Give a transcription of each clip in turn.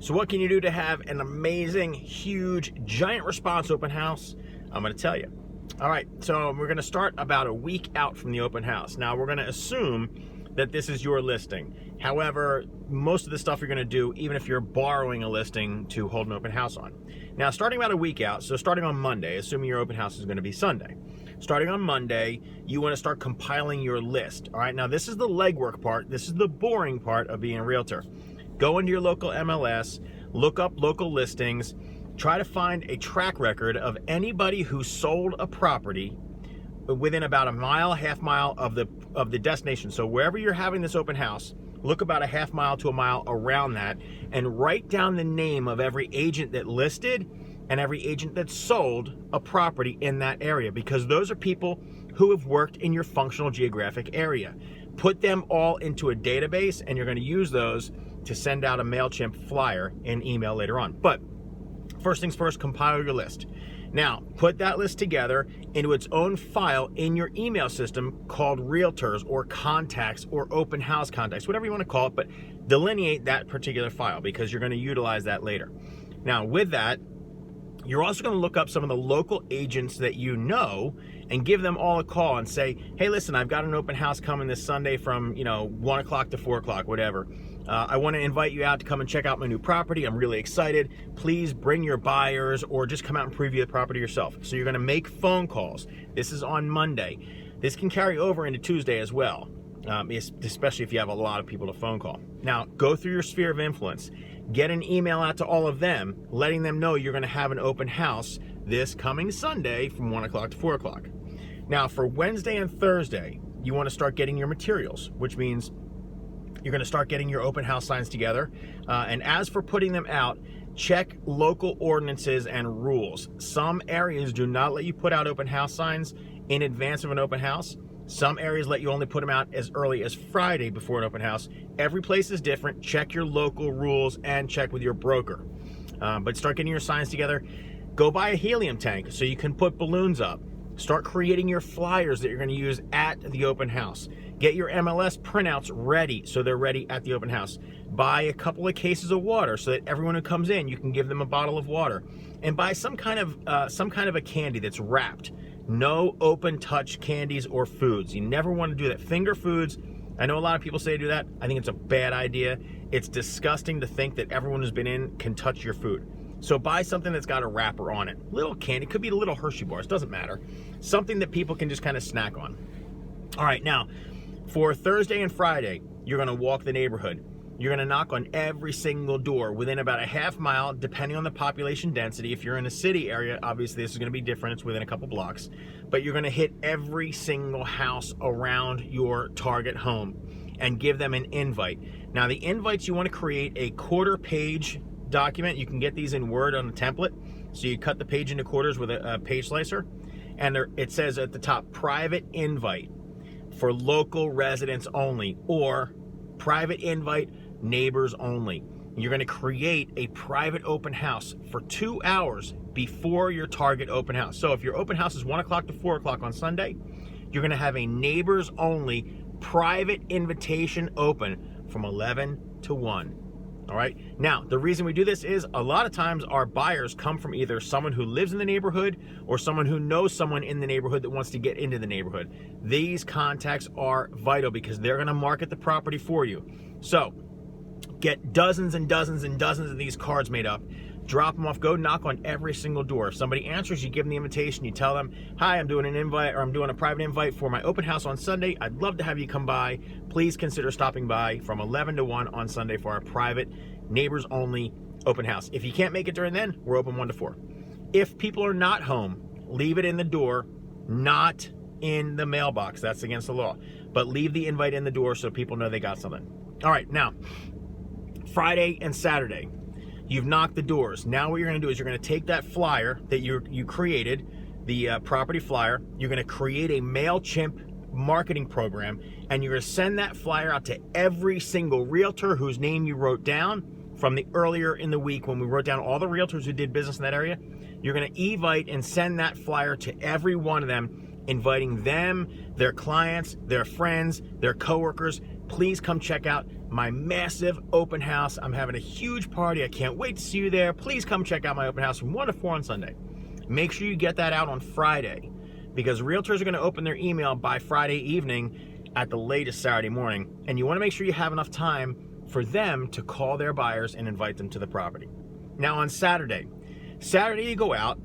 So what can you do to have an amazing, huge, giant response open house? I'm going to tell you. All right, so we're going to start about a week out from the open house. Now, we're going to assume that this is your listing. However, most of the stuff you're going to do, even if you're borrowing a listing to hold an open house on. Now, starting about a week out, so starting on Monday, assuming your open house is going to be Sunday. Starting on Monday, you want to start compiling your list. All right, now this is the legwork part. This is the boring part of being a realtor. Go into your local MLS, look up local listings, try to find a track record of anybody who sold a property within about a mile, half mile of the destination. So wherever you're having this open house, look about a half mile to a mile around that and write down the name of every agent that listed and every agent that sold a property in that area, because those are people who have worked in your functional geographic area. Put them all into a database, and you're going to use those to send out a MailChimp flyer in email later on. But first things first, compile your list. Now, put that list together into its own file in your email system called realtors or contacts or open house contacts, whatever you want to call it, but delineate that particular file because you're going to utilize that later. Now, with that, you're also going to look up some of the local agents that you know and give them all a call and say, hey, listen, I've got an open house coming this Sunday from 1 o'clock to 4 o'clock, whatever. I want to invite you out to come and check out my new property. I'm really excited. Please bring your buyers or just come out and preview the property yourself. So you're going to make phone calls. This is on Monday. This can carry over into Tuesday as well, especially if you have a lot of people to phone call. Now, go through your sphere of influence. Get an email out to all of them, letting them know you're going to have an open house this coming Sunday from 1 o'clock to 4 o'clock. Now, for Wednesday and Thursday, you want to start getting your materials, which means you're going to start getting your open house signs together. And as for putting them out, check local ordinances and rules. Some areas do not let you put out open house signs in advance of an open house. Some areas let you only put them out as early as Friday before an open house. Every place is different. Check your local rules and check with your broker. But start getting your signs together. Go buy a helium tank so you can put balloons up. Start creating your flyers that you're going to use at the open house. Get your MLS printouts ready so they're ready at the open house. Buy a couple of cases of water so that everyone who comes in, you can give them a bottle of water. And buy some kind of a candy that's wrapped. No open touch candies or foods. You never want to do that. Finger foods, I know a lot of people say do that. I think it's a bad idea. It's disgusting to think that everyone who's been in can touch your food. So buy something that's got a wrapper on it. Little candy, could be little Hershey bars, doesn't matter. Something that people can just kind of snack on. All right, now, for Thursday and Friday, you're going to walk the neighborhood. You're going to knock on every single door within about a half mile, depending on the population density. If you're in a city area, obviously this is going to be different. It's within a couple blocks. But you're going to hit every single house around your target home and give them an invite. Now, the invites, you want to create a quarter-page document. You can get these in Word on a template. So you cut the page into quarters with a page slicer. And it says at the top, private invite for local residents only, or private invite, neighbors only. You're going to create a private open house for 2 hours before your target open house. So if your open house is 1 o'clock to 4 o'clock on Sunday, you're going to have a neighbors only private invitation open from 11 to 1. All right. Now, the reason we do this is a lot of times our buyers come from either someone who lives in the neighborhood or someone who knows someone in the neighborhood that wants to get into the neighborhood. These contacts are vital because they're going to market the property for you. So get dozens and dozens and dozens of these cards made up. Drop them off. Go knock on every single door. If somebody answers, you give them the invitation. You tell them, hi, I'm doing an invite, or I'm doing a private invite for my open house on Sunday. I'd love to have you come by. Please consider stopping by from 11 to 1 on Sunday for our private neighbors only open house. If you can't make it during then, we're open 1 to 4. If people are not home, leave it in the door, not in the mailbox. That's against the law. But leave the invite in the door so people know they got something. All right, now, Friday and Saturday, you've knocked the doors. Now what you're going to do is you're going to take that flyer that you created, the property flyer. You're going to create a MailChimp marketing program, and you're going to send that flyer out to every single realtor whose name you wrote down from the earlier in the week when we wrote down all the realtors who did business in that area. You're going to evite and send that flyer to every one of them, inviting them, their clients, their friends, their coworkers. Please come check out my massive open house. I'm having a huge party. I can't wait to see you there. Please come check out my open house from 1 to 4 on Sunday. Make sure you get that out on Friday, because realtors are going to open their email by Friday evening at the latest Saturday morning. And you want to make sure you have enough time for them to call their buyers and invite them to the property. Now on Saturday you go out,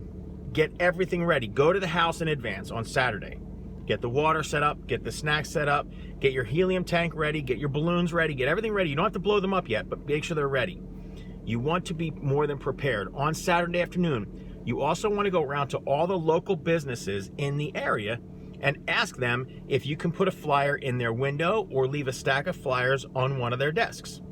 get everything ready. Go to the house in advance on Saturday. Get the water set up, get the snacks set up, get your helium tank ready, get your balloons ready, get everything ready. You don't have to blow them up yet, but make sure they're ready. You want to be more than prepared. On Saturday afternoon, you also want to go around to all the local businesses in the area and ask them if you can put a flyer in their window or leave a stack of flyers on one of their desks.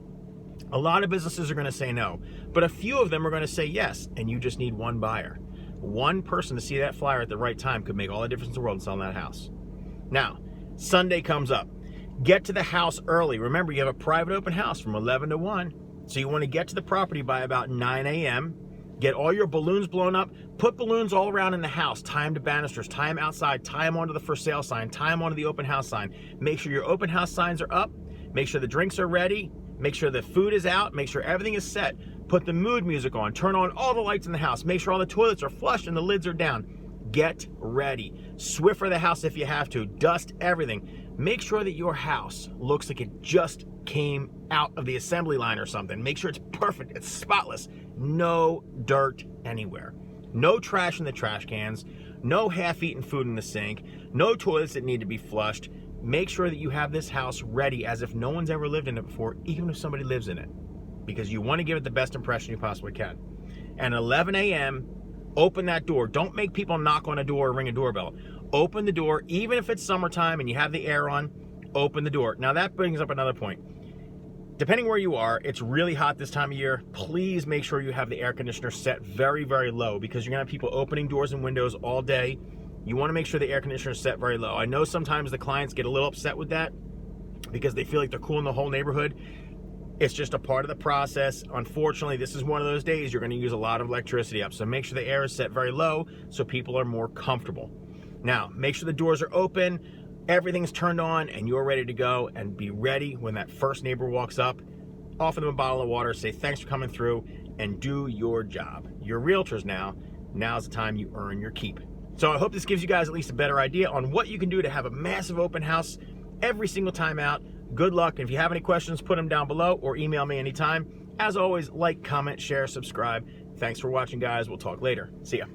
A lot of businesses are going to say no, but a few of them are going to say yes, and you just need one buyer. One person to see that flyer at the right time could make all the difference in the world in selling that house. Now, Sunday comes up. Get to the house early. Remember, you have a private open house from 11 to 1, so you want to get to the property by about 9 a.m., get all your balloons blown up, put balloons all around in the house, tie them to banisters, tie them outside, tie them onto the for sale sign, tie them onto the open house sign. Make sure your open house signs are up, make sure the drinks are ready, make sure the food is out, make sure everything is set. Put the mood music on, turn on all the lights in the house, make sure all the toilets are flushed and the lids are down. Get ready. Swiffer the house if you have to, dust everything. Make sure that your house looks like it just came out of the assembly line or something. Make sure it's perfect, it's spotless. No dirt anywhere. No trash in the trash cans, no half-eaten food in the sink, no toilets that need to be flushed. Make sure that you have this house ready as if no one's ever lived in it before, even if somebody lives in it, because you want to give it the best impression you possibly can. And 11 a.m., open that door. Don't make people knock on a door or ring a doorbell. Open the door, even if it's summertime and you have the air on, open the door. Now that brings up another point. Depending where you are, it's really hot this time of year. Please make sure you have the air conditioner set very, very low, because you're gonna have people opening doors and windows all day. You wanna make sure the air conditioner is set very low. I know sometimes the clients get a little upset with that because they feel like they're cooling the whole neighborhood. It's just a part of the process. Unfortunately, this is one of those days you're going to use a lot of electricity up. So make sure the air is set very low so people are more comfortable. Now, make sure the doors are open, everything's turned on, and you're ready to go, and be ready when that first neighbor walks up. Offer them a bottle of water, say thanks for coming through, and do your job. You're realtors now. Now's the time you earn your keep. So I hope this gives you guys at least a better idea on what you can do to have a massive open house every single time out. Good luck, and if you have any questions, put them down below or email me anytime. As always, like, comment, share, subscribe. Thanks for watching, guys. We'll talk later. See ya.